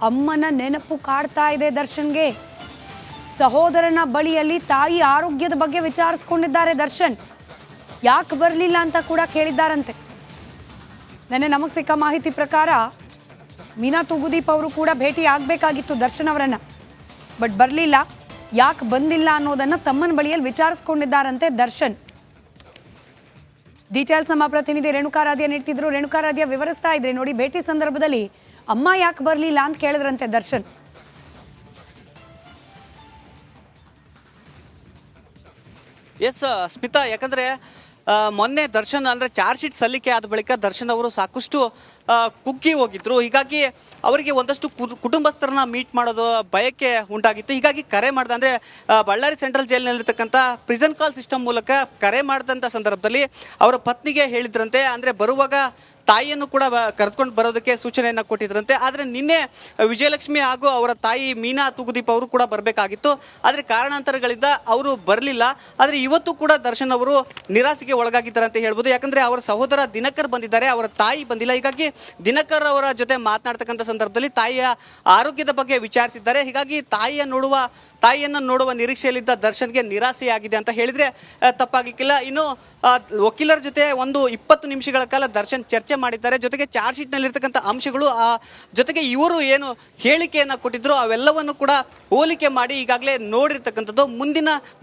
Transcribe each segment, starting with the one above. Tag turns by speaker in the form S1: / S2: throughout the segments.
S1: ಅಮ್ಮನ ನೆನಪು ಕಾಡ್ತಾ ಇದೆ ದರ್ಶನ್ಗೆ. ಸಹೋದರನ ಬಳಿಯಲ್ಲಿ ತಾಯಿ ಆರೋಗ್ಯದ ಬಗ್ಗೆ ವಿಚಾರಿಸ್ಕೊಂಡಿದ್ದಾರೆ ದರ್ಶನ್. ಯಾಕೆ ಬರಲಿಲ್ಲ ಅಂತ ಕೂಡ ಕೇಳಿದ್ದಾರಂತೆ. ನೆನ್ನೆ ನಮಗೆ ಸಿಕ್ಕ ಮಾಹಿತಿ ಪ್ರಕಾರ ಮೀನಾ ತೂಗುದೀಪ್ ಅವರು ಕೂಡ ಭೇಟಿ ಆಗಬೇಕಾಗಿತ್ತು ದರ್ಶನ್ ಅವರನ್ನ, ಬಟ್ ಬರಲಿಲ್ಲ. ಯಾಕೆ ಬಂದಿಲ್ಲ ಅನ್ನೋದನ್ನ ತಮ್ಮನ ಬಳಿಯಲ್ಲಿ ವಿಚಾರಿಸ್ಕೊಂಡಿದ್ದಾರಂತೆ ದರ್ಶನ್. ಡೀಟೇಲ್ಸ್ ನಮ್ಮ ಪ್ರತಿನಿಧಿ ರೇಣುಕಾರಾಧ್ಯ ನೀಡ್ತಿದ್ರು. ರೇಣುಕಾರಾಧ್ಯ ವಿವರಿಸ್ತಾ ಇದ್ರೆ ನೋಡಿ, ಭೇಟಿ ಸಂದರ್ಭದಲ್ಲಿ ಅಮ್ಮ ಯಾಕೆ ಬರಲಿಲ್ಲ ಅಂತ ಕೇಳಿದ್ರಂತೆ ದರ್ಶನ್.
S2: ಎಸ್ ಸ್ಮಿತಾ, ಯಾಕಂದ್ರೆ ಮೊನ್ನೆ ದರ್ಶನ್ ಅಂದರೆ ಚಾರ್ಜ್ ಶೀಟ್ ಸಲ್ಲಿಕೆ ಆದ ಬಳಿಕ ದರ್ಶನ್ ಅವರು ಸಾಕಷ್ಟು ಕುಗ್ಗಿ ಹೋಗಿದ್ರು. ಹೀಗಾಗಿ ಅವರಿಗೆ ಒಂದಷ್ಟು ಕುಟುಂಬಸ್ಥರನ್ನ ಮೀಟ್ ಮಾಡೋದು ಬಯಕೆ ಉಂಟಾಗಿತ್ತು. ಹೀಗಾಗಿ ಕರೆ ಮಾಡ್ದೆ, ಅಂದರೆ ಬಳ್ಳಾರಿ ಸೆಂಟ್ರಲ್ ಜೈಲಿನಲ್ಲಿರ್ತಕ್ಕಂಥ ಪ್ರಿಸನ್ ಕಾಲ್ ಸಿಸ್ಟಮ್ ಮೂಲಕ ಕರೆ ಮಾಡಿದಂಥ ಸಂದರ್ಭದಲ್ಲಿ ಅವರ ಪತ್ನಿಗೆ ಹೇಳಿದ್ರಂತೆ, ಅಂದರೆ ಬರುವಾಗ ತಾಯಿಯನ್ನು ಕೂಡ ಕರೆದುಕೊಂಡು ಬರೋದಕ್ಕೆ ಸೂಚನೆಯನ್ನು ಕೊಟ್ಟಿದ್ರಂತೆ. ಆದರೆ ನಿನ್ನೆ ವಿಜಯಲಕ್ಷ್ಮಿ ಹಾಗೂ ಅವರ ತಾಯಿ ಮೀನಾ ತೂಗುದೀಪ್ ಅವರು ಕೂಡ ಬರಬೇಕಾಗಿತ್ತು. ಆದರೆ ಕಾರಣಾಂತರಗಳಿಂದ ಅವರು ಬರಲಿಲ್ಲ. ಆದರೆ ಇವತ್ತು ಕೂಡ ದರ್ಶನ್ ಅವರು ನಿರಾಸೆಗೆ ಒಳಗಾಗಿದ್ದಾರೆ ಅಂತ ಹೇಳ್ಬೋದು. ಯಾಕಂದರೆ ಅವರ ಸಹೋದರ ದಿನಕರ್ ಬಂದಿದ್ದಾರೆ, ಅವರ ತಾಯಿ ಬಂದಿಲ್ಲ. ಹೀಗಾಗಿ ದಿನಕರ್ ಅವರ ಜೊತೆ ಮಾತನಾಡ್ತಕ್ಕಂಥ ಸಂದರ್ಭದಲ್ಲಿ ತಾಯಿಯ ಆರೋಗ್ಯದ ಬಗ್ಗೆ ವಿಚಾರಿಸಿದ್ದಾರೆ. ಹೀಗಾಗಿ ತಾಯಿಯನ್ನು ನೋಡುವ ನಿರೀಕ್ಷೆಯಲ್ಲಿದ್ದ ದರ್ಶನ್ಗೆ ನಿರಾಸೆಯಾಗಿದೆ ಅಂತ ಹೇಳಿದರೆ ತಪ್ಪಾಗಲಿಕ್ಕಿಲ್ಲ. ಇನ್ನು ವಕೀಲರ ಜೊತೆ ಒಂದು 20 ನಿಮಿಷಗಳ ಕಾಲ ದರ್ಶನ್ ಚರ್ಚೆ ಮಾಡಿದ್ದಾರೆ. ಜೊತೆಗೆ ಚಾರ್ಜ್ ಶೀಟ್ನಲ್ಲಿರ್ತಕ್ಕಂಥ ಅಂಶಗಳು, ಜೊತೆಗೆ ಇವರು ಏನು ಹೇಳಿಕೆಯನ್ನು ಕೊಟ್ಟಿದ್ರು ಅವೆಲ್ಲವನ್ನು ಕೂಡ ಹೋಲಿಕೆ ಮಾಡಿ ಈಗಾಗಲೇ ನೋಡಿರ್ತಕ್ಕಂಥದ್ದು.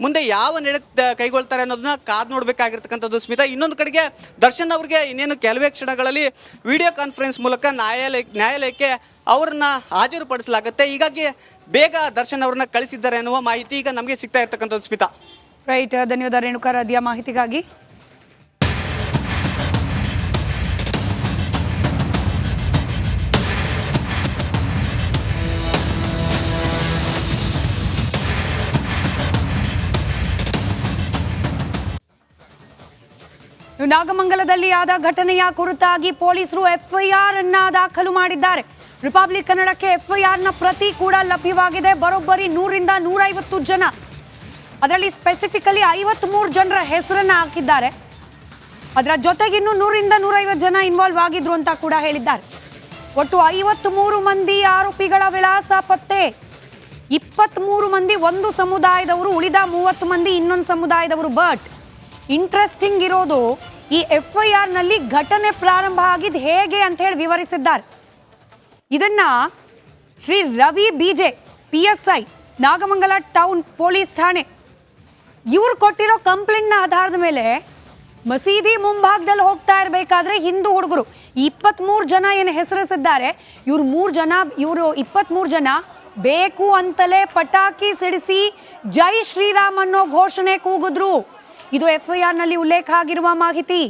S2: ಮುಂದೆ ಯಾವ ನಡೆ ಕೈಗೊಳ್ತಾರೆ ಅನ್ನೋದನ್ನ ಕಾದು ನೋಡಬೇಕಾಗಿರ್ತಕ್ಕಂಥದ್ದು ಸ್ಮಿತಾ. ಇನ್ನೊಂದು ಕಡೆಗೆ ದರ್ಶನ್ ಅವರಿಗೆ ಇನ್ನೇನು ಕೆಲವೇ ಕ್ಷಣಗಳಲ್ಲಿ ವಿಡಿಯೋ ಕಾನ್ಫರೆನ್ಸ್ ಮೂಲಕ ನ್ಯಾಯಾಲಯಕ್ಕೆ ಅವ್ರನ್ನ ಹಾಜರುಪಡಿಸಲಾಗುತ್ತೆ. ಹೀಗಾಗಿ ಬೇಗ ದರ್ಶನ್ ಅವ್ರನ್ನ ಕಳಿಸಿದ್ದಾರೆ ಅನ್ನುವ ಮಾಹಿತಿ ಈಗ ನಮಗೆ ಸಿಗ್ತಾ ಇರ್ತಕ್ಕಂಥದ್ದು ಸ್ಮಿತಾ.
S1: ರೈಟ್, ಧನ್ಯವಾದ ರೇಣುಕಾರಾಧ್ಯ ಮಾಹಿತಿಗಾಗಿ. ನಾಗಮಂಗಲದಲ್ಲಿ ಆದ ಘಟನೆಯ ಕುರಿತಾಗಿ ಪೊಲೀಸರು ಎಫ್ಐಆರ್ ಅನ್ನ ದಾಖಲು ಮಾಡಿದ್ದಾರೆ. ರಿಪಬ್ಲಿಕ್ ಕನ್ನಡಕ್ಕೆ ಎಫ್ಐಆರ್ ನ ಪ್ರತಿ ಕೂಡ ಲಭ್ಯವಾಗಿದೆ. ಬರೋಬ್ಬರಿ 100ರಿಂದ 150 ಜನ, ಅದರಲ್ಲಿ ಸ್ಪೆಸಿಫಿಕಲಿ 53 ಜನರ ಹೆಸರನ್ನ ಹಾಕಿದ್ದಾರೆ. ಅದರ ಜೊತೆಗೆ ಇನ್ನು 100ರಿಂದ 150 ಜನ ಇನ್ವಾಲ್ವ್ ಆಗಿದ್ರು ಅಂತ ಕೂಡ ಹೇಳಿದ್ದಾರೆ. ಒಟ್ಟು 53 ಮಂದಿ ಆರೋಪಿಗಳ ವಿಳಾಸ ಪತ್ತೆ. 23 ಮಂದಿ ಒಂದು ಸಮುದಾಯದವರು, ಉಳಿದ 30 ಮಂದಿ ಇನ್ನೊಂದು ಸಮುದಾಯದವರು. ಬಟ್ ಇಂಟ್ರೆಸ್ಟಿಂಗ್ ಇರೋದು, ಈ ಎಫ್ಐಆರ್ ನಲ್ಲಿ ಘಟನೆ ಪ್ರಾರಂಭ ಆಗಿದ್ದು ಹೇಗೆ ಅಂತ ಹೇಳಿ ವಿವರಿಸಿದ್ದಾರೆ. ಇದನ್ನ Shri Ravi B J PSI Nagamangala town police ಠಾಣೆ ಇವ್ರು ಕೊಟ್ಟಿರೋ ಕಂಪ್ಲೇಂಟ್ ನ ಆಧಾರದ ಮೇಲೆ ಮಸೀದಿ ಮುಂಭಾಗದಲ್ಲಿ ಹೋಗ್ತಾ ಇರಬೇಕಾದ್ರೆ ಹಿಂದೂ ಹುಡುಗರು 23 ಜನ ಏನು ಹೆಸರಿಸಿದ್ದಾರೆ, ಇವ್ರು 23 ಜನ ಬೇಕು ಅಂತಲೇ ಪಟಾಕಿ ಸಿಡಿಸಿ ಜೈ ಶ್ರೀರಾಮ್ ಅನ್ನೋ ಘೋಷಣೆ ಕೂಗಿದ್ರು. ಇದು FIR ನಲ್ಲಿ ಉಲ್ಲೇಖ ಆಗಿರುವ ಮಾಹಿತಿ.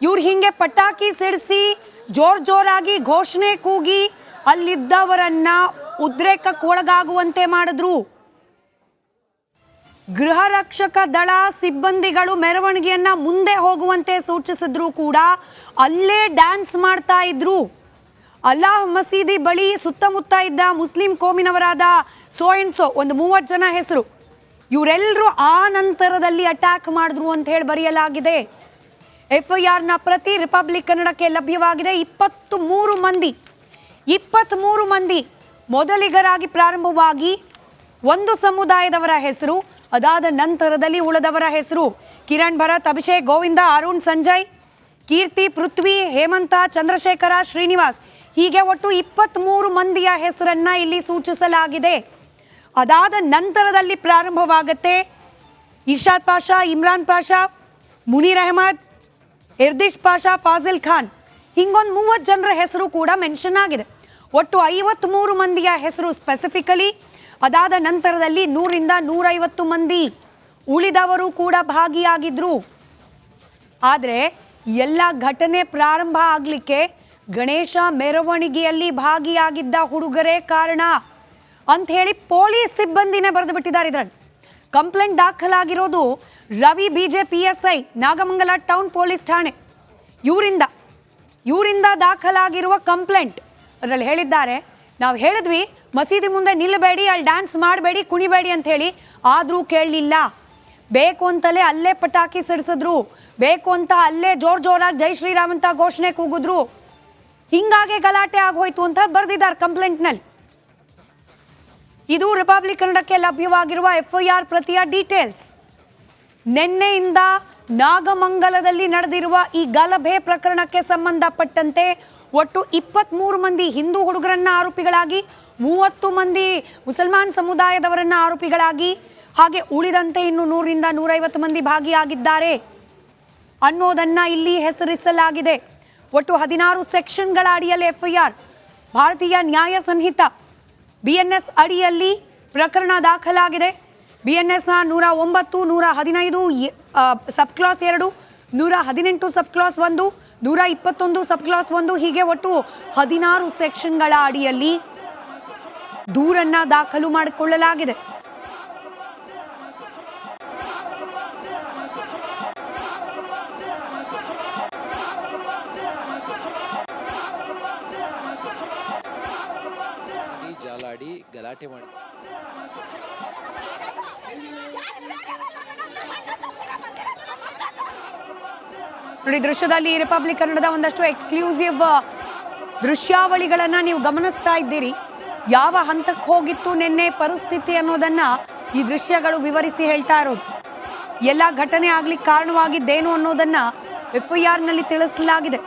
S1: ಇವ್ರು ಹಿಂಗೆ ಪಟಾಕಿ ಸಿಡಿಸಿ ಜೋರಾಗಿ ಘೋಷಣೆ ಕೂಗಿ ಅಲ್ಲಿದ್ದವರನ್ನ ಉದ್ರೇಕಕ್ಕೊಳಗಾಗುವಂತೆ ಮಾಡಿದ್ರು. ಗೃಹ ರಕ್ಷಕ ದಳ ಸಿಬ್ಬಂದಿಗಳು ಮೆರವಣಿಗೆಯನ್ನ ಮುಂದೆ ಹೋಗುವಂತೆ ಸೂಚಿಸಿದ್ರು ಕೂಡ ಅಲ್ಲೇ ಡ್ಯಾನ್ಸ್ ಮಾಡ್ತಾ ಇದ್ರು. ಅಲ್ಲಾಹ್ ಮಸೀದಿ ಬಳಿ ಸುತ್ತಮುತ್ತ ಇದ್ದ ಮುಸ್ಲಿಂ ಕೋಮಿನವರಾದ ಸೋ ಒಂದು 30 ಜನ ಹೆಸರು, ಇವರೆಲ್ಲರೂ ಆ ನಂತರದಲ್ಲಿ ಅಟ್ಯಾಕ್ ಮಾಡಿದ್ರು ಅಂತ ಹೇಳಿ ಬರೆಯಲಾಗಿದೆ. FIR ನ ಪ್ರತಿ ರಿಪಬ್ಲಿಕ್ ಕನ್ನಡಕ್ಕೆ ಲಭ್ಯವಾಗಿದೆ. 23 ಮಂದಿ ಮೊದಲಿಗರಾಗಿ ಪ್ರಾರಂಭವಾಗಿ ಒಂದು ಸಮುದಾಯದವರ ಹೆಸರು, ಅದಾದ ನಂತರದಲ್ಲಿ ಉಳಿದವರ ಹೆಸರು. ಕಿರಣ್, ಭರತ್, ಅಭಿಷೇಕ್, ಗೋವಿಂದ, ಅರುಣ್, ಸಂಜಯ್, ಕೀರ್ತಿ, ಪೃಥ್ವಿ, ಹೇಮಂತ, ಚಂದ್ರಶೇಖರ, ಶ್ರೀನಿವಾಸ್, ಹೀಗೆ ಒಟ್ಟು 23 ಮಂದಿಯ ಹೆಸರನ್ನ ಇಲ್ಲಿ ಸೂಚಿಸಲಾಗಿದೆ. ಅದಾದ ನಂತರದಲ್ಲಿ ಪ್ರಾರಂಭವಾಗುತ್ತೆ ಇರ್ಷಾದ್ ಪಾಷಾ, ಇಮ್ರಾನ್ ಪಾಷಾ, ಮುನೀರ್ ಅಹಮದ್, ಇರ್ದಿಶ್ ಪಾಷಾ, ಫಾಜಿಲ್ ಖಾನ್, ಹಿಂಗೊಂದು 30 ಜನರ ಹೆಸರು ಕೂಡ ಮೆನ್ಷನ್ ಆಗಿದೆ. ಒಟ್ಟು 53 ಮಂದಿಯ ಹೆಸರು ಸ್ಪೆಸಿಫಿಕಲಿ. ಅದಾದ ನಂತರದಲ್ಲಿ 100ರಿಂದ 150 ಮಂದಿ ಉಳಿದವರು ಕೂಡ ಭಾಗಿಯಾಗಿದ್ರು. ಆದರೆ ಎಲ್ಲ ಘಟನೆ ಪ್ರಾರಂಭ ಆಗಲಿಕ್ಕೆ ಗಣೇಶ ಮೆರವಣಿಗೆಯಲ್ಲಿ ಭಾಗಿಯಾಗಿದ್ದ ಹುಡುಗರೇ ಕಾರಣ ಅಂತ ಹೇಳಿ ಪೊಲೀಸ್ ಸಿಬ್ಬಂದಿನೇ ಬರೆದು ಬಿಟ್ಟಿದ್ದಾರೆ. ಇದರಲ್ಲಿ ಕಂಪ್ಲೇಂಟ್ ದಾಖಲಾಗಿರೋದು Ravi B J PSI Nagamangala town police ಠಾಣೆ ಇವರಿಂದ ದಾಖಲಾಗಿರುವ ಕಂಪ್ಲೇಂಟ್. ಅದರಲ್ಲಿ ಹೇಳಿದ್ದಾರೆ, ನಾವು ಹೇಳಿದ್ವಿ ಮಸೀದಿ ಮುಂದೆ ನಿಲ್ಲಬೇಡಿ, ಅಲ್ಲಿ ಡ್ಯಾನ್ಸ್ ಮಾಡಬೇಡಿ, ಕುಣಿಬೇಡಿ ಅಂತ ಹೇಳಿ, ಆದರೂ ಕೇಳಲಿಲ್ಲ. ಬೇಕು ಅಂತಲೇ ಅಲ್ಲೇ ಪಟಾಕಿ ಸಿಡಿಸಿದ್ರು, ಬೇಕು ಅಂತ ಅಲ್ಲೇ ಜೋರಾಗಿ ಜೈ ಶ್ರೀರಾಮ್ ಅಂತ ಘೋಷಣೆ ಕೂಗಿದ್ರು. ಹಿಂಗಾಗಿ ಗಲಾಟೆ ಆಗೋಯ್ತು ಅಂತ ಬರೆದಿದ್ದಾರೆ ಕಂಪ್ಲೇಂಟ್ನಲ್ಲಿ. ಇದು ರಿಪಬ್ಲಿಕ್ ಕನ್ನಡಕ್ಕೆ ಲಭ್ಯವಾಗಿರುವ FIR ಪ್ರತಿಯ ಡೀಟೇಲ್ಸ್. ನಿನ್ನೆಯಿಂದ ನಾಗಮಂಗಲದಲ್ಲಿ ನಡೆದಿರುವ ಈ ಗಲಭೆ ಪ್ರಕರಣಕ್ಕೆ ಸಂಬಂಧಪಟ್ಟಂತೆ ಒಟ್ಟು 23 ಮಂದಿ ಹಿಂದೂ ಹುಡುಗರನ್ನ ಆರೋಪಿಗಳಾಗಿ, 30 ಮಂದಿ ಮುಸಲ್ಮಾನ್ ಸಮುದಾಯದವರನ್ನ ಆರೋಪಿಗಳಾಗಿ, ಹಾಗೆ ಉಳಿದಂತೆ ಇನ್ನು 100 ರಿಂದ 150 ಮಂದಿ ಭಾಗಿಯಾಗಿದ್ದಾರೆ ಅನ್ನೋದನ್ನ ಇಲ್ಲಿ ಹೆಸರಿಸಲಾಗಿದೆ. ಒಟ್ಟು 16 ಸೆಕ್ಷನ್ಗಳ ಅಡಿಯಲ್ಲಿ FIR, ಭಾರತೀಯ ನ್ಯಾಯ ಸಂಹಿತ BNS ಅಡಿಯಲ್ಲಿ ಪ್ರಕರಣ ದಾಖಲಾಗಿದೆ. BNS 109, 115 ಸಬ್ ಕ್ಲಾಸ್ 2, 118 ಸಬ್ ಕ್ಲಾಸ್ 1, 121 ಸಬ್ ಕ್ಲಾಸ್ 1 ಹೀಗೆ ಒಟ್ಟು 16 ಸೆಕ್ಷನ್ಗಳ ಅಡಿಯಲ್ಲಿ ದೂರನ್ನ ದಾಖಲು ಮಾಡಿಕೊಳ್ಳಲಾಗಿದೆ.
S3: ಜಾಲಾಡಿ ಗಲಾಟೆ ಮಾಡಿ
S1: ನೋಡಿ, ದೃಶ್ಯದಲ್ಲಿ ರಿಪಬ್ಲಿಕ್ ಕನ್ನಡದ ಒಂದಷ್ಟು ಎಕ್ಸ್ಕ್ಲೂಸಿವ್ ದೃಶ್ಯಾವಳಿಗಳನ್ನ ನೀವು ಗಮನಿಸ್ತಾ ಇದ್ದೀರಿ. ಯಾವ ಹಂತಕ್ಕೆ ಹೋಗಿತ್ತು ನಿನ್ನೆ ಪರಿಸ್ಥಿತಿ ಅನ್ನೋದನ್ನ ಈ ದೃಶ್ಯಗಳು ವಿವರಿಸಿ ಹೇಳ್ತಾ ಇರೋದು. ಎಲ್ಲ ಘಟನೆ ಆಗ್ಲಿಕ್ಕೆ ಕಾರಣವಾಗಿದ್ದೇನು ಅನ್ನೋದನ್ನ FIR ನಲ್ಲಿ ತಿಳಿಸಲಾಗಿದೆ.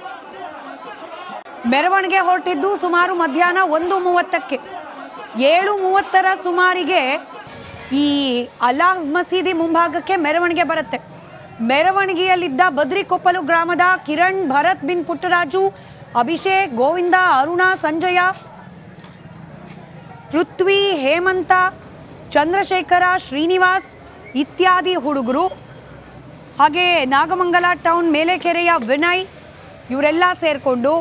S1: ಮೆರವಣಿಗೆ ಹೊರಟಿದ್ದು ಸುಮಾರು ಮಧ್ಯಾಹ್ನ 1:30ಕ್ಕೆ. 7:30ರ ಸುಮಾರಿಗೆ ಈ ಅಲ್ಲಾಹ್ ಮಸೀದಿ ಮುಂಭಾಗಕ್ಕೆ ಮೆರವಣಿಗೆ ಬರುತ್ತೆ. ಮೆರವಣಿಗೆಯಲ್ಲಿದ್ದ ಬದ್ರಿಕೊಪ್ಪಲು ಗ್ರಾಮದ ಕಿರಣ್, ಭರತ್ ಬಿನ್ ಪುಟ್ಟರಾಜು, ಅಭಿಷೇಕ್, ಗೋವಿಂದ, ಅರುಣ, ಸಂಜಯ, ಪೃಥ್ವಿ, ಹೇಮಂತ, ಚಂದ್ರಶೇಖರ, ಶ್ರೀನಿವಾಸ್ ಇತ್ಯಾದಿ ಹುಡುಗರು, ಹಾಗೆ ನಾಗಮಂಗಲ ಟೌನ್ ಮೇಲೆಕೆರೆಯ ವಿನಯ್ ಇವರೆಲ್ಲ ಸೇರಿಕೊಂಡು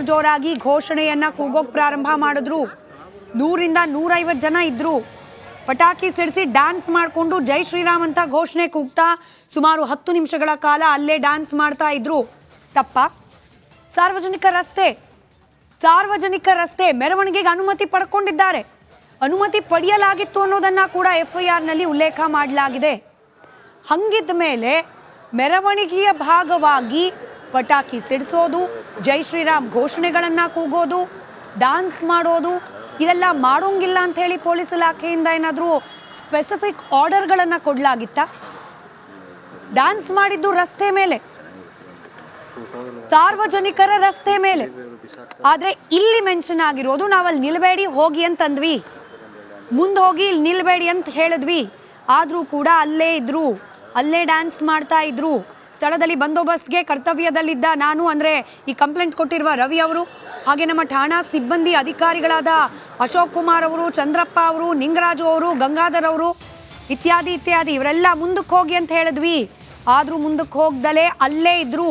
S1: ಜೋರಾಗಿ ಘೋಷಣೆಯನ್ನ ಕೂಗೋಕ್ ಪ್ರಾರಂಭ ಮಾಡಿದ್ರು. 100 ರಿಂದ 150 ಜನ ಇದ್ರು. ಪಟಾಕಿ ಸಿಡಿಸಿ ಡ್ಯಾನ್ಸ್ ಮಾಡಿಕೊಂಡು ಜೈ ಶ್ರೀರಾಮ್ ಅಂತ ಘೋಷಣೆ ಕೂಗ್ತಾ ಸುಮಾರು 10 ನಿಮಿಷಗಳ ಕಾಲ ಅಲ್ಲೇ ಡ್ಯಾನ್ಸ್ ಮಾಡ್ತಾ ಇದ್ರು. ತಪ್ಪ? ಸಾರ್ವಜನಿಕ ರಸ್ತೆ ಮೆರವಣಿಗೆಗೆ ಅನುಮತಿ ಪಡ್ಕೊಂಡಿದ್ದಾರೆ. ಅನುಮತಿ ಪಡೆಯಲಾಗಿತ್ತು ಅನ್ನೋದನ್ನ ಕೂಡ FIR ನಲ್ಲಿ ಉಲ್ಲೇಖ ಮಾಡಲಾಗಿದೆ. ಹಂಗಿದ್ದ ಮೇಲೆ ಮೆರವಣಿಗೆಯ ಭಾಗವಾಗಿ ಪಟಾಕಿ ಸಿಡಿಸೋದು, ಜೈ ಶ್ರೀರಾಮ್ ಘೋಷಣೆಗಳನ್ನ ಕೂಗೋದು, ಡ್ಯಾನ್ಸ್ ಮಾಡೋದು ಇದೆಲ್ಲ ಮಾಡೋಂಗಿಲ್ಲ ಅಂತ ಹೇಳಿ ಪೊಲೀಸ್ ಇಲಾಖೆಯಿಂದ ಏನಾದರೂ ಸ್ಪೆಸಿಫಿಕ್ ಆರ್ಡರ್ಗಳನ್ನ ಕೊಡಲಾಗಿತ್ತಾ? ಡ್ಯಾನ್ಸ್ ಮಾಡಿದ್ದು ರಸ್ತೆ ಮೇಲೆ, ಸಾರ್ವಜನಿಕರ ರಸ್ತೆ ಮೇಲೆ. ಆದ್ರೆ ಇಲ್ಲಿ ಮೆನ್ಷನ್ ಆಗಿರೋದು ನಾವಲ್ಲಿ ನಿಲ್ಬೇಡಿ ಹೋಗಿ ಅಂತಂದ್ವಿ, ಮುಂದೆ ಹೋಗಿ ಇಲ್ಲಿ ನಿಲ್ಬೇಡಿ ಅಂತ ಹೇಳಿದ್ವಿ. ಆದ್ರೂ ಕೂಡ ಅಲ್ಲೇ ಇದ್ರು, ಅಲ್ಲೇ ಡ್ಯಾನ್ಸ್ ಮಾಡ್ತಾ ಇದ್ರು. ಸ್ಥಳದಲ್ಲಿ ಬಂದೋಬಸ್ತ್ಗೆ ಕರ್ತವ್ಯದಲ್ಲಿದ್ದ ನಾನು, ಅಂದ್ರೆ ಈ ಕಂಪ್ಲೇಂಟ್ ಕೊಟ್ಟಿರುವ ರವಿ ಅವರು, ಹಾಗೆ ನಮ್ಮ ಠಾಣಾ ಸಿಬ್ಬಂದಿ ಅಧಿಕಾರಿಗಳಾದ ಅಶೋಕ್ ಕುಮಾರ್ ಅವರು, ಚಂದ್ರಪ್ಪ ಅವರು, ನಿಂಗರಾಜು ಅವರು, ಗಂಗಾಧರ್ ಅವರು ಇತ್ಯಾದಿ ಇವರೆಲ್ಲ ಮುಂದಕ್ಕೆ ಹೋಗಿ ಅಂತ ಹೇಳಿದ್ವಿ. ಆದ್ರೂ ಮುಂದಕ್ಕೆ ಹೋಗ್ದಲೇ ಅಲ್ಲೇ ಇದ್ರು.